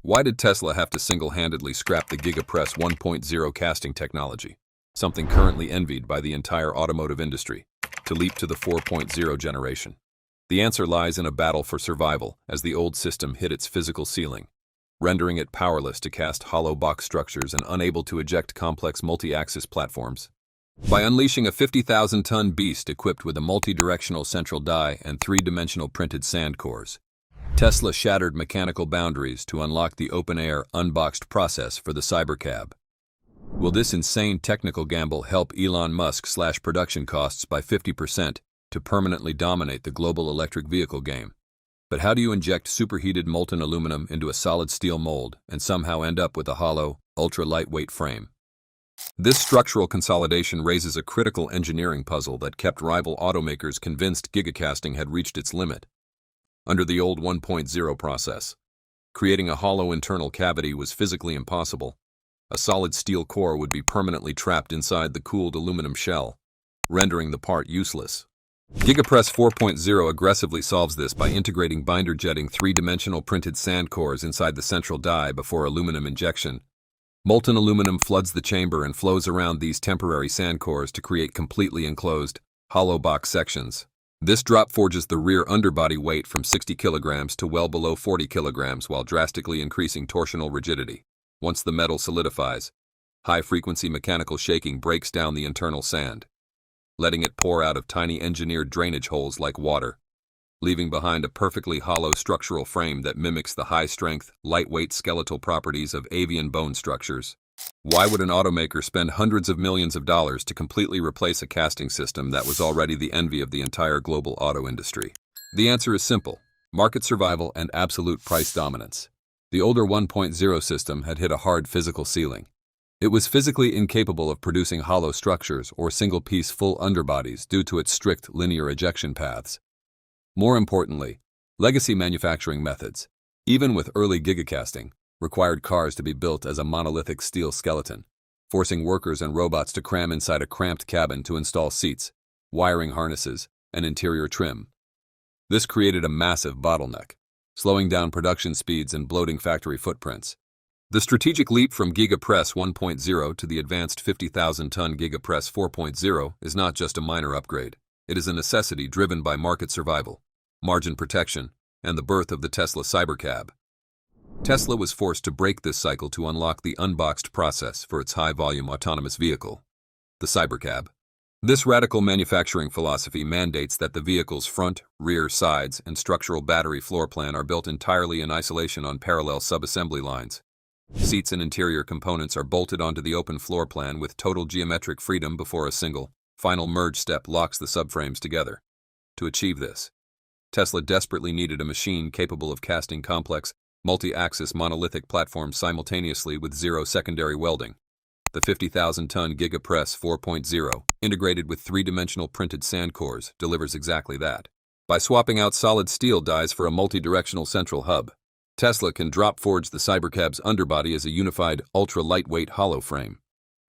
Why did Tesla have to single-handedly scrap the Giga Press 1.0 casting technology, something currently envied by the entire automotive industry, to leap to the 4.0 generation? The answer lies in a battle for survival as the old system hit its physical ceiling, rendering it powerless to cast hollow box structures and unable to eject complex multi-axis platforms. By unleashing a 50,000-ton beast equipped with a multi-directional central die and three-dimensional printed sand cores, Tesla shattered mechanical boundaries to unlock the open-air Unboxed Process for the Cybercab. Will this insane technical gamble help Elon Musk slash production costs by 50% to permanently dominate the global electric vehicle game? But how do you inject superheated molten aluminum into a solid steel mold and somehow end up with a hollow, ultra-lightweight frame? This structural consolidation raises a critical engineering puzzle that kept rival automakers convinced gigacasting had reached its limit. Under the old 1.0 process, creating a hollow internal cavity was physically impossible. A solid steel core would be permanently trapped inside the cooled aluminum shell, rendering the part useless. Gigapress 4.0 aggressively solves this by integrating binder jetting three-dimensional printed sand cores inside the central die before aluminum injection. Molten aluminum floods the chamber and flows around these temporary sand cores to create completely enclosed, hollow box sections. This drop forges the rear underbody weight from 60 kilograms to well below 40 kilograms while drastically increasing torsional rigidity. Once the metal solidifies, high-frequency mechanical shaking breaks down the internal sand, letting it pour out of tiny engineered drainage holes like water, leaving behind a perfectly hollow structural frame that mimics the high-strength, lightweight skeletal properties of avian bone structures. Why would an automaker spend hundreds of millions of dollars to completely replace a casting system that was already the envy of the entire global auto industry? The answer is simple: market survival and absolute price dominance. The older 1.0 system had hit a hard physical ceiling. It was physically incapable of producing hollow structures or single-piece full underbodies due to its strict linear ejection paths. More importantly, legacy manufacturing methods, even with early gigacasting, required cars to be built as a monolithic steel skeleton, forcing workers and robots to cram inside a cramped cabin to install seats, wiring harnesses, and interior trim. This created a massive bottleneck, slowing down production speeds and bloating factory footprints. The strategic leap from Giga Press 1.0 to the advanced 50,000-ton Giga Press 4.0 is not just a minor upgrade. It is a necessity driven by market survival, margin protection, and the birth of the Tesla Cybercab. Tesla was forced to break this cycle to unlock the Unboxed Process for its high-volume autonomous vehicle, the Cybercab. This radical manufacturing philosophy mandates that the vehicle's front, rear, sides, and structural battery floor plan are built entirely in isolation on parallel sub-assembly lines. Seats and interior components are bolted onto the open floor plan with total geometric freedom before a single, final merge step locks the subframes together. To achieve this, Tesla desperately needed a machine capable of casting complex, multi-axis monolithic platforms simultaneously with zero secondary welding. The 50,000-ton Giga Press 4.0, integrated with three-dimensional printed sand cores, delivers exactly that. By swapping out solid steel dies for a multi-directional central hub, Tesla can drop-forge the Cybercab's underbody as a unified, ultra-lightweight hollow frame.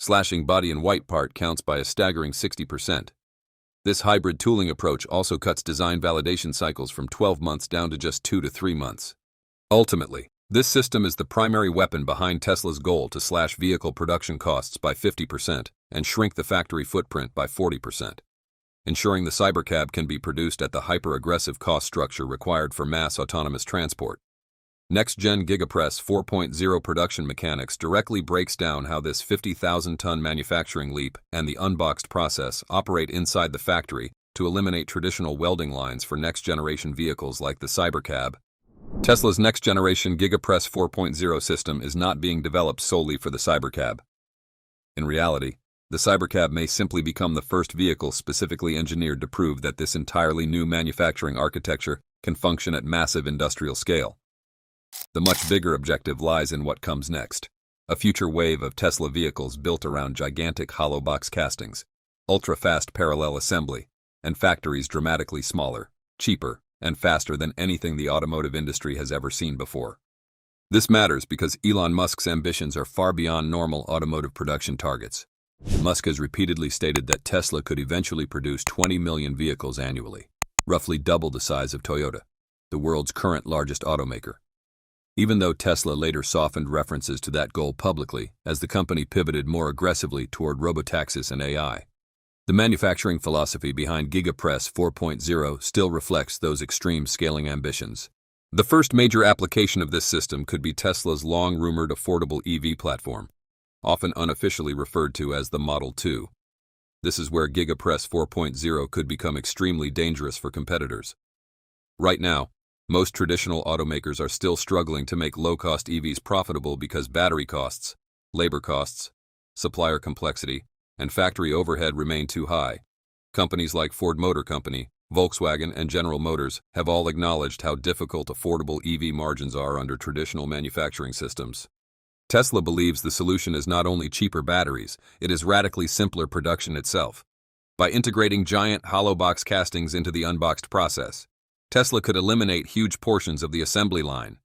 Slashing body and white part counts by a staggering 60%. This hybrid tooling approach also cuts design validation cycles from 12 months down to just 2 to 3 months. Ultimately, this system is the primary weapon behind Tesla's goal to slash vehicle production costs by 50% and shrink the factory footprint by 40%, ensuring the Cybercab can be produced at the hyper-aggressive cost structure required for mass autonomous transport. Next-gen Gigapress 4.0 production mechanics directly breaks down how this 50,000-ton manufacturing leap and the Unboxed Process operate inside the factory to eliminate traditional welding lines for next-generation vehicles like the Cybercab. Tesla's next-generation Gigapress 4.0 system is not being developed solely for the Cybercab. In reality, the Cybercab may simply become the first vehicle specifically engineered to prove that this entirely new manufacturing architecture can function at massive industrial scale. The much bigger objective lies in what comes next: a future wave of Tesla vehicles built around gigantic hollow box castings, ultra-fast parallel assembly, and factories dramatically smaller, cheaper, and faster than anything the automotive industry has ever seen before. This matters because Elon Musk's ambitions are far beyond normal automotive production targets. Musk has repeatedly stated that Tesla could eventually produce 20 million vehicles annually, roughly double the size of Toyota, the world's current largest automaker. even though Tesla later softened references to that goal publicly as the company pivoted more aggressively toward robotaxis and AI. The manufacturing philosophy behind Giga Press 4.0 still reflects those extreme scaling ambitions. The first major application of this system could be Tesla's long-rumored affordable EV platform, often unofficially referred to as the Model 2. This is where Giga Press 4.0 could become extremely dangerous for competitors. Right now, most traditional automakers are still struggling to make low-cost EVs profitable because battery costs, labor costs, supplier complexity, and factory overhead remain too high. Companies like Ford Motor Company, Volkswagen, and General Motors have all acknowledged how difficult affordable EV margins are under traditional manufacturing systems. Tesla believes the solution is not only cheaper batteries, it is radically simpler production itself. By integrating giant hollow box castings into the unboxed process, Tesla could eliminate huge portions of the assembly line.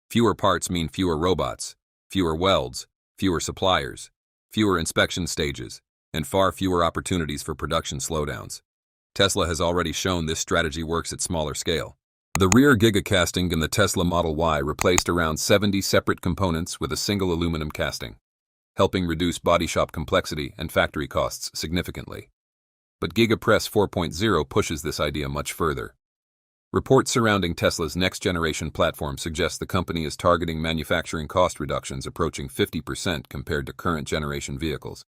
Fewer parts mean fewer robots, fewer welds, fewer suppliers, fewer inspection stages, and far fewer opportunities for production slowdowns. Tesla has already shown this strategy works at smaller scale. The rear Gigacasting in the Tesla Model Y replaced around 70 separate components with a single aluminum casting, helping reduce body shop complexity and factory costs significantly. But Giga Press 4.0 pushes this idea much further. Reports surrounding Tesla's next-generation platform suggest the company is targeting manufacturing cost reductions approaching 50% compared to current-generation vehicles.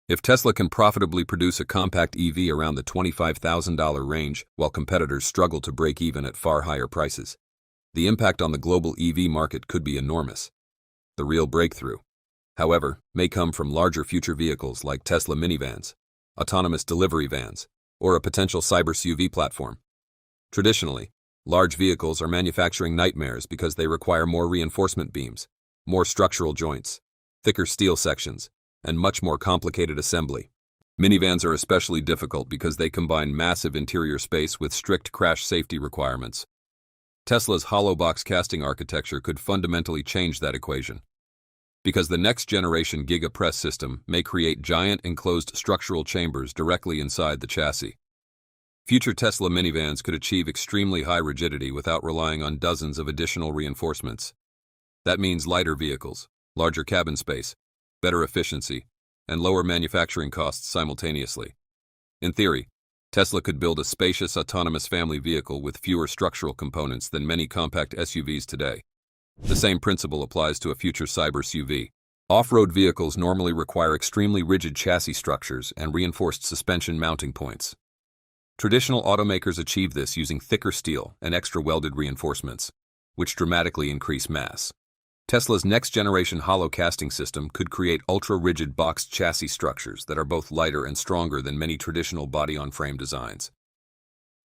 If Tesla can profitably produce a compact EV around the $25,000 range while competitors struggle to break even at far higher prices, the impact on the global EV market could be enormous. The real breakthrough, however, may come from larger future vehicles like Tesla minivans, autonomous delivery vans, or a potential Cybercab platform. Traditionally, large vehicles are manufacturing nightmares because they require more reinforcement beams, more structural joints, thicker steel sections, and much more complicated assembly. Minivans are especially difficult because they combine massive interior space with strict crash safety requirements. Tesla's hollow box casting architecture could fundamentally change that equation, because the next-generation Giga Press system may create giant enclosed structural chambers directly inside the chassis. Future Tesla minivans could achieve extremely high rigidity without relying on dozens of additional reinforcements. That means lighter vehicles, larger cabin space, better efficiency, and lower manufacturing costs simultaneously. In theory, Tesla could build a spacious autonomous family vehicle with fewer structural components than many compact SUVs today. The same principle applies to a future Cybercab. Off-road vehicles normally require extremely rigid chassis structures and reinforced suspension mounting points. Traditional automakers achieve this using thicker steel and extra welded reinforcements, which dramatically increase mass. Tesla's next-generation hollow casting system could create ultra-rigid boxed chassis structures that are both lighter and stronger than many traditional body-on-frame designs.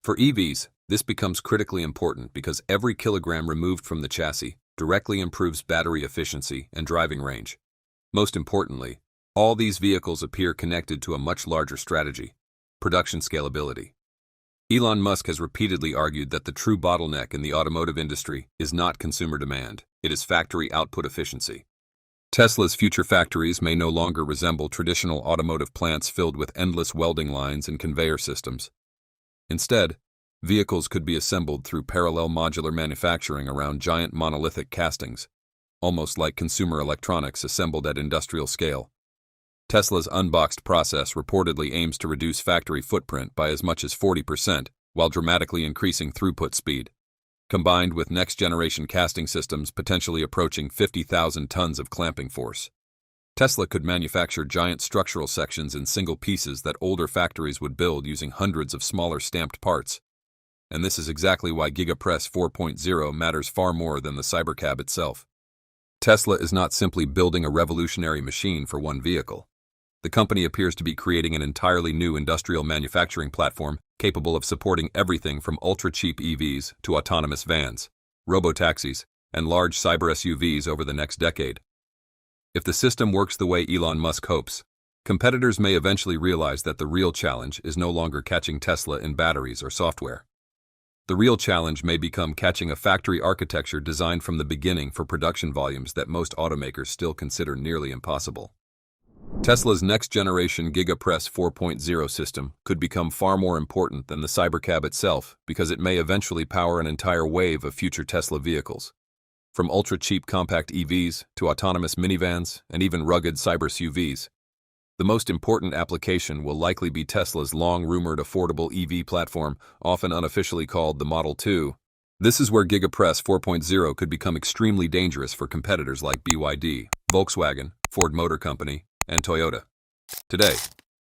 For EVs, this becomes critically important because every kilogram removed from the chassis directly improves battery efficiency and driving range. Most importantly, all these vehicles appear connected to a much larger strategy: production scalability. Elon Musk has repeatedly argued that the true bottleneck in the automotive industry is not consumer demand, it is factory output efficiency. Tesla's future factories may no longer resemble traditional automotive plants filled with endless welding lines and conveyor systems. Instead, vehicles could be assembled through parallel modular manufacturing around giant monolithic castings, almost like consumer electronics assembled at industrial scale. Tesla's Unboxed Process reportedly aims to reduce factory footprint by as much as 40% while dramatically increasing throughput speed. Combined with next-generation casting systems potentially approaching 50,000 tons of clamping force, Tesla could manufacture giant structural sections in single pieces that older factories would build using hundreds of smaller stamped parts. And this is exactly why Giga Press 4.0 matters far more than the Cybercab itself. Tesla is not simply building a revolutionary machine for one vehicle. The company appears to be creating an entirely new industrial manufacturing platform capable of supporting everything from ultra-cheap EVs to autonomous vans, robotaxis, and large cyber SUVs over the next decade. If the system works the way Elon Musk hopes, competitors may eventually realize that the real challenge is no longer catching Tesla in batteries or software. The real challenge may become catching a factory architecture designed from the beginning for production volumes that most automakers still consider nearly impossible. Tesla's next-generation Giga Press 4.0 system could become far more important than the Cybercab itself because it may eventually power an entire wave of future Tesla vehicles. from ultra-cheap compact EVs to autonomous minivans and even rugged cyber SUVs. The most important application will likely be Tesla's long-rumored affordable EV platform, often unofficially called the Model 2. This is where Giga Press 4.0 could become extremely dangerous for competitors like BYD, Volkswagen, Ford Motor Company, and Toyota. Today,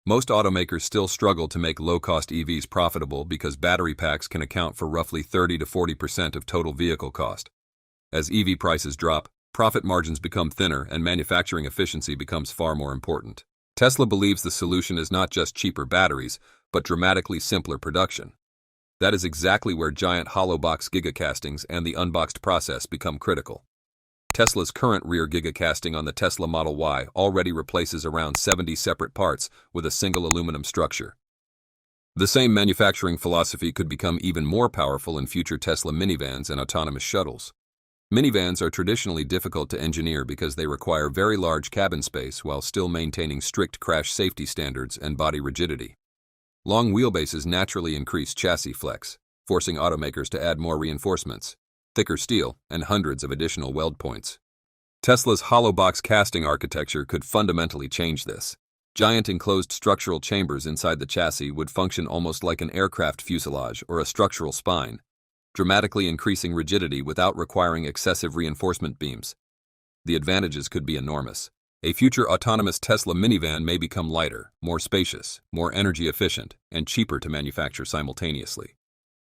most automakers still struggle to make low-cost EVs profitable because battery packs can account for roughly 30 to 40% of total vehicle cost. As EV prices drop, profit margins become thinner and manufacturing efficiency becomes far more important. Tesla believes the solution is not just cheaper batteries, but dramatically simpler production. That is exactly where giant hollow-box gigacastings and the unboxed process become critical. Tesla's current rear gigacasting on the Tesla Model Y already replaces around 70 separate parts with a single aluminum structure. The same manufacturing philosophy could become even more powerful in future Tesla minivans and autonomous shuttles. Minivans are traditionally difficult to engineer because they require very large cabin space while still maintaining strict crash safety standards and body rigidity. Long wheelbases naturally increase chassis flex, forcing automakers to add more reinforcements, thicker steel, and hundreds of additional weld points. Tesla's hollow box casting architecture could fundamentally change this. Giant enclosed structural chambers inside the chassis would function almost like an aircraft fuselage or a structural spine, dramatically increasing rigidity without requiring excessive reinforcement beams. The advantages could be enormous. A future autonomous Tesla minivan may become lighter, more spacious, more energy efficient, and cheaper to manufacture simultaneously.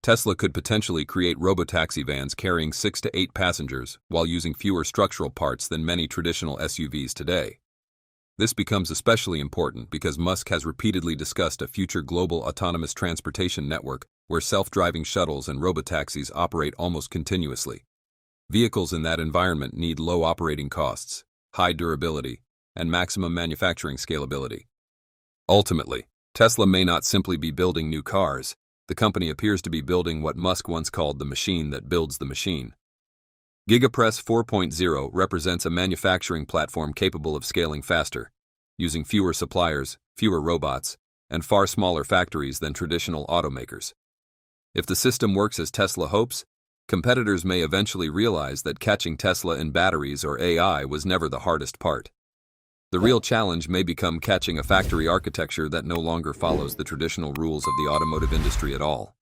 Tesla could potentially create robotaxi vans carrying 6 to 8 passengers while using fewer structural parts than many traditional SUVs today. This becomes especially important because Musk has repeatedly discussed a future global autonomous transportation network where self-driving shuttles and robotaxis operate almost continuously. Vehicles in that environment need low operating costs, high durability, and maximum manufacturing scalability. Ultimately, Tesla may not simply be building new cars. The company appears to be building what Musk once called the machine that builds the machine. Gigapress 4.0 represents a manufacturing platform capable of scaling faster, using fewer suppliers, fewer robots, and far smaller factories than traditional automakers. If the system works as Tesla hopes, competitors may eventually realize that catching Tesla in batteries or AI was never the hardest part. The real challenge may become catching a factory architecture that no longer follows the traditional rules of the automotive industry at all.